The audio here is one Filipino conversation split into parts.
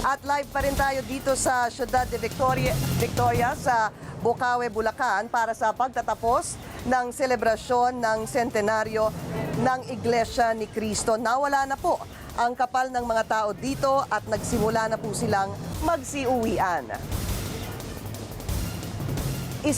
At live pa rin tayo dito sa Ciudad de Victoria sa Bocaue, Bulacan para sa pagtatapos ng selebrasyon ng sentenaryo ng Iglesia ni Cristo. Nawala na po ang kapal ng mga tao dito at nagsimula na po silang magsiuwian. 1.5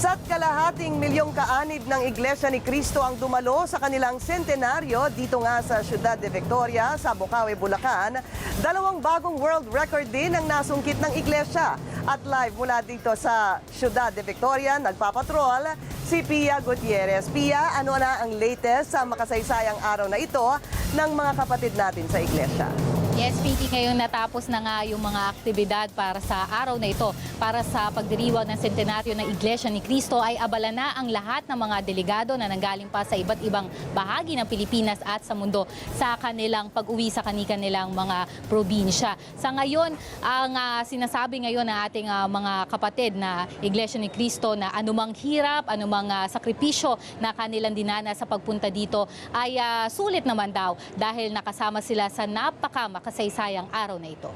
milyong kaanib ng Iglesia ni Cristo ang dumalo sa kanilang sentenaryo dito nga sa Ciudad de Victoria sa Bocaue, Bulacan. 2 bagong world record din ang nasungkit ng Iglesia. At live mula dito sa Ciudad de Victoria, nagpapatrol si Pia Gutierrez. Pia, ano na ang latest sa makasaysayang araw na ito ng mga kapatid natin sa Iglesia? Yes, Pinky, ngayon natapos na nga yung mga aktibidad para sa araw na ito. Para sa pagdiriwang ng sentenaryo ng Iglesia ni Cristo ay abala na ang lahat ng mga delegado na nanggaling pa sa iba't ibang bahagi ng Pilipinas at sa mundo sa kanilang pag-uwi sa kanilang mga probinsya. Sa ngayon, ang sinasabi ngayon ng ating mga kapatid na Iglesia ni Cristo na anumang hirap, anumang sakripisyo na kanilang dinana sa pagpunta dito ay sulit naman daw dahil nakasama sila sa napakamasaysayang araw na ito.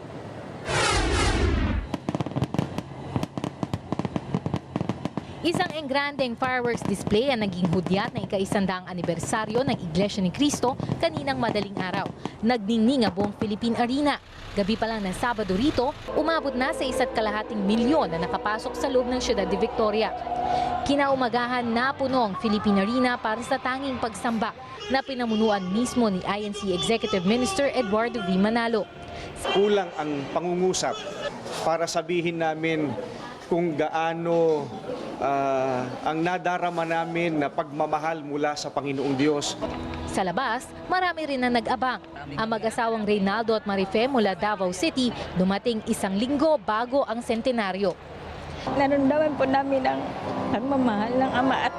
Isang engrandeng fireworks display ang naging hudyat ng ika-100 anibersaryo ng Iglesia ni Cristo kaninang madaling araw. Nagdingning ang buong Philippine Arena. Gabi pa lang ng Sabado rito, umabot na sa 1.5 milyon na nakapasok sa loob ng Ciudad de Victoria. Kinaumagahan napuno ang Philippine Arena para sa tanging pagsamba na pinamunuan mismo ni INC Executive Minister Eduardo V. Manalo. Kulang ang pangungusap para sabihin namin kung gaano ang nadarama namin na pagmamahal mula sa Panginoong Diyos. Sa labas, marami rin na nag-abang. Ang mag-asawang Reynaldo at Marife mula Davao City dumating 1 linggo bago ang sentenaryo. Naramdaman po namin ang pagmamahal ng Ama at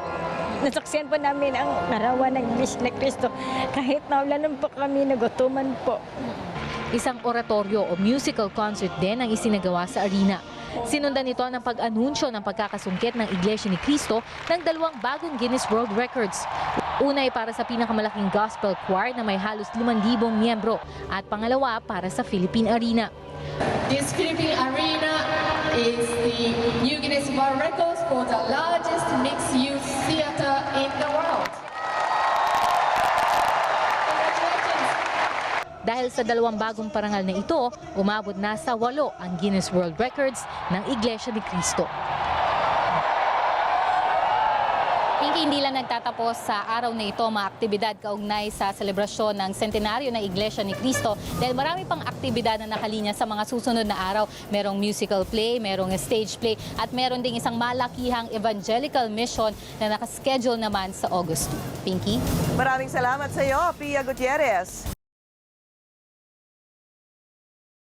nasaksiyan po namin ang larawan ng Iglesia ni Cristo kahit naulanan po kami, nagutuman po. Isang oratorio o musical concert din ang isinagawa sa arena. Sinundan nito ng pag-anunsyo ng pagkakasungkit ng Iglesia ni Cristo ng 2 bagong Guinness World Records. Una ay para sa pinakamalaking gospel choir na may halos 5,000 miyembro at pangalawa para sa Philippine Arena. This Philippine Arena is the new Guinness World Records for the largest mixed-use theater in the world. Dahil sa 2 bagong parangal na ito, umabot na sa 8 ang Guinness World Records ng Iglesia ni Cristo. Hindi lang nagtatapos sa araw na ito mga aktibidad kaugnay sa selebrasyon ng sentenaryo ng Iglesia ni Cristo dahil marami pang aktibidad na nakalinya sa mga susunod na araw. Merong musical play, merong stage play at meron ding isang malakihang evangelical mission na nakaschedule naman sa August 2. Pinky? Maraming salamat sa iyo, Pia Gutierrez.